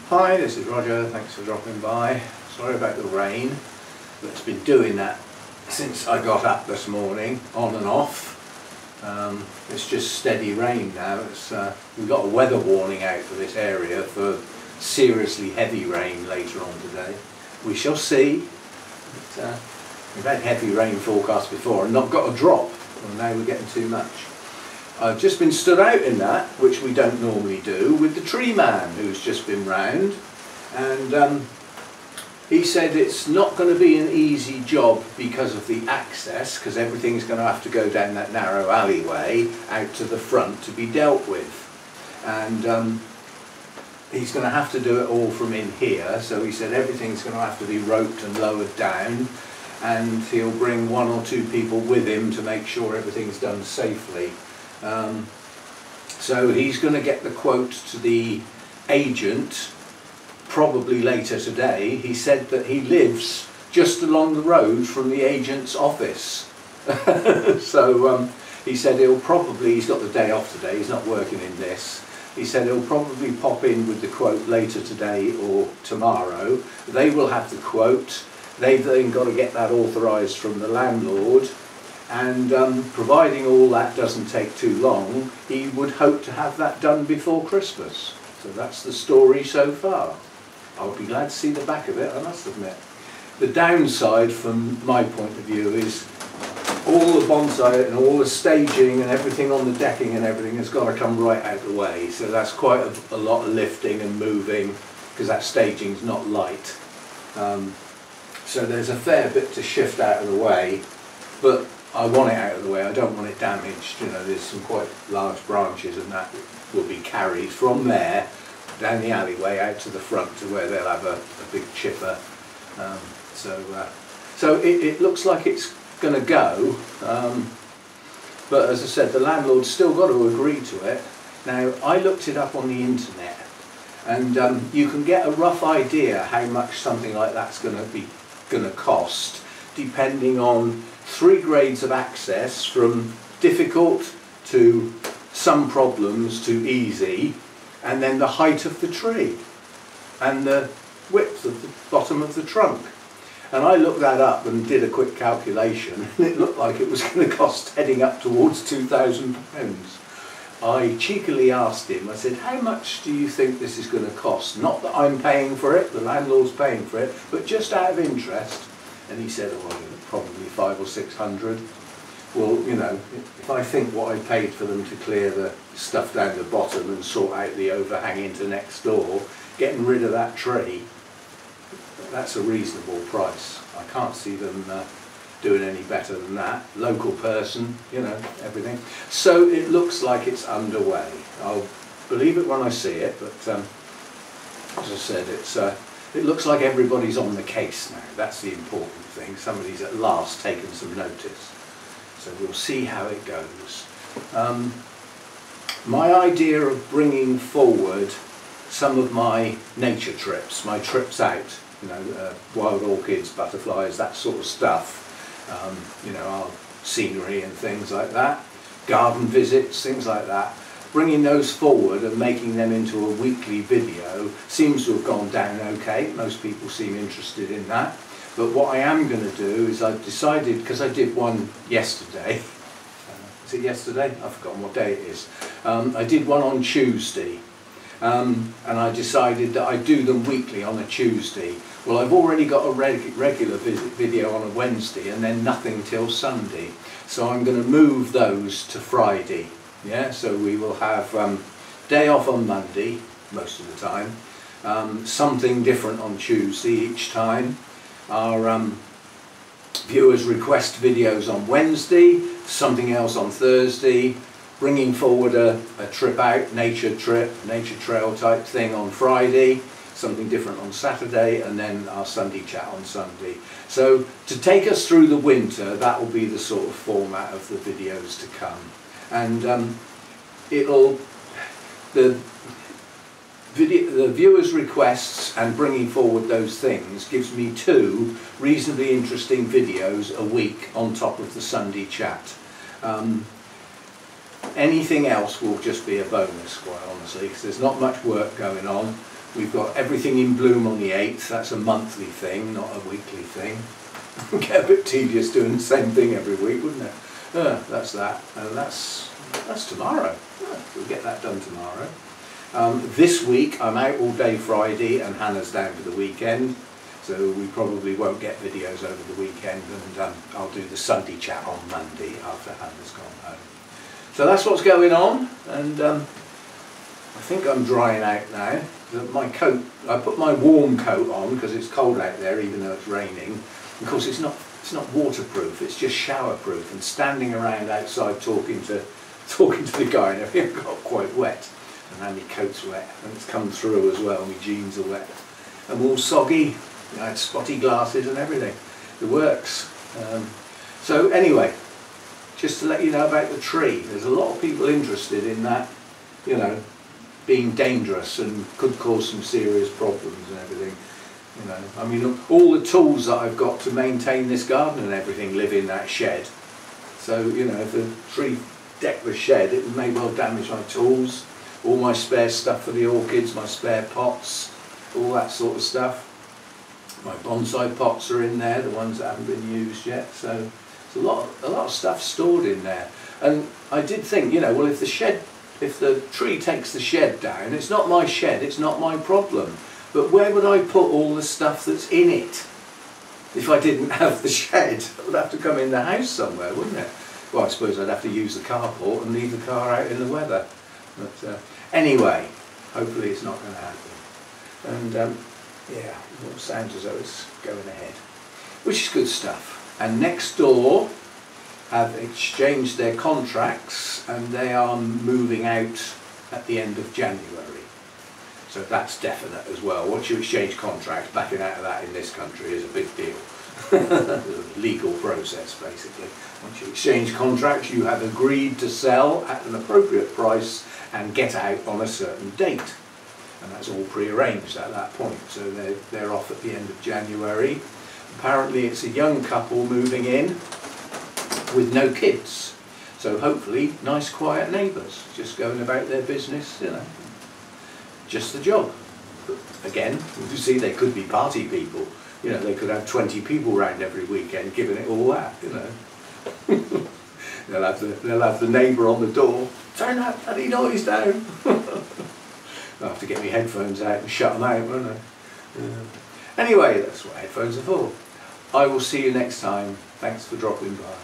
Hi, this is Roger, thanks for dropping by. Sorry about the rain, but it's been doing that since I got up this morning, on and off. It's just steady rain now. We've got a weather warning out for this area for seriously heavy rain later on today. We shall see. But, we've had heavy rain forecast before and not got a drop, and now we're getting too much. I've just been stood out in that, which we don't normally do, with the tree man who's just been round, and he said it's not going to be an easy job because of the access, because everything's going to have to go down that narrow alleyway out to the front to be dealt with, and he's going to have to do it all from in here. So he said everything's going to have to be roped and lowered down, and he'll bring 1 or 2 people with him to make sure everything's done safely. So he's going to get the quote to the agent probably later today. He said that he lives just along the road from the agent's office. So he said he's got the day off today, he's not working in this. He said he'll probably pop in with the quote later today or tomorrow. They will have the quote. They've then got to get that authorised from the landlord. And providing all that doesn't take too long, he would hope to have that done before Christmas. So that's the story so far. I'll be glad to see the back of it, I must admit. The downside from my point of view is all the bonsai and all the staging and everything on the decking and everything has got to come right out of the way. So that's quite a lot of lifting and moving, because that staging's not light. So there's a fair bit to shift out of the way, but I want it out of the way. I don't want it damaged. You know, there's some quite large branches, and that will be carried from there down the alleyway out to the front to where they'll have a big chipper. So it looks like it's going to go, but as I said, the landlord's still got to agree to it. Now, I looked it up on the internet, and you can get a rough idea how much something like that's going to cost, depending on 3 grades of access, from difficult to some problems to easy, and then the height of the tree and the width of the bottom of the trunk. And I looked that up and did a quick calculation, and it looked like it was going to cost heading up towards £2,000. I cheekily asked him, I said, how much do you think this is going to cost? Not that I'm paying for it, the landlord's paying for it, but just out of interest. And he said, oh, probably 500 or 600. Well, you know, if I think what I paid for them to clear the stuff down the bottom and sort out the overhang into next door, getting rid of that tree, that's a reasonable price. I can't see them doing any better than that. Local person, you know, everything. So it looks like it's underway. I'll believe it when I see it, but as I said, it looks like everybody's on the case now. That's the important thing. Somebody's at last taken some notice. So we'll see how it goes. My idea of bringing forward some of my nature trips, my trips out, you know, wild orchids, butterflies, that sort of stuff, you know, our scenery and things like that, garden visits, things like that. Bringing those forward and making them into a weekly video seems to have gone down okay. Most people seem interested in that. But what I am going to do is I've decided, because I did one yesterday, is it yesterday? I've forgotten what day it is. I did one on Tuesday, and I decided that I'd do them weekly on a Tuesday. Well, I've already got a regular video on a Wednesday and then nothing till Sunday. So I'm going to move those to Friday. Yeah, so we will have day off on Monday most of the time, something different on Tuesday each time. Our viewers request videos on Wednesday, something else on Thursday, bringing forward a trip out, nature trip, nature trail type thing on Friday, something different on Saturday, and then our Sunday chat on Sunday. So to take us through the winter, that will be the sort of format of the videos to come. And the viewers' requests and bringing forward those things gives me 2 reasonably interesting videos a week on top of the Sunday chat. Anything else will just be a bonus, quite honestly, because there's not much work going on. We've got everything in bloom on the 8th. That's a monthly thing, not a weekly thing. Get a bit tedious doing the same thing every week, wouldn't it? That's that, and that's tomorrow. We'll get that done tomorrow. This week I'm out all day Friday and Hannah's down for the weekend, so we probably won't get videos over the weekend, and I'll do the Sunday chat on Monday after Hannah's gone home. So that's what's going on, and I think I'm drying out now. My coat, I put my warm coat on because it's cold out there even though it's raining. Of course it's not waterproof, it's just showerproof, and standing around outside talking to the guy and everything, I got quite wet, and now my coat's wet, and it's come through as well, my jeans are wet. I'm all soggy, I had spotty glasses and everything. It works. So anyway, just to let you know about the tree, there's a lot of people interested in that, you know, being dangerous and could cause some serious problems and everything. You know, I mean, all the tools that I've got to maintain this garden and everything live in that shed. So, you know, if the tree decked the shed, it may well damage my tools, all my spare stuff for the orchids, my spare pots, all that sort of stuff. My bonsai pots are in there, the ones that haven't been used yet. So there's a lot of stuff stored in there. And I did think, you know, well, if the tree takes the shed down, it's not my shed, it's not my problem. But where would I put all the stuff that's in it? If I didn't have the shed, it would have to come in the house somewhere, wouldn't it? Well, I suppose I'd have to use the carport and leave the car out in the weather. But anyway, hopefully it's not going to happen. And yeah, it sounds as though it's going ahead, which is good stuff. And next door have exchanged their contracts and they are moving out at the end of January. So that's definite as well. Once you exchange contracts, backing out of that in this country is a big deal. Legal process, basically. Once you exchange contracts, you have agreed to sell at an appropriate price and get out on a certain date. And that's all pre-arranged at that point. So they're off at the end of January. Apparently it's a young couple moving in with no kids. So hopefully nice quiet neighbours, just going about their business, you know. Just the job. But again, you see, they could be party people. You know, they could have 20 people round every weekend giving it all that, you know. they'll have the neighbour on the door, turn that bloody noise down. I'll have to get my headphones out and shut them out, won't I? Anyway, that's what headphones are for. I will see you next time. Thanks for dropping by.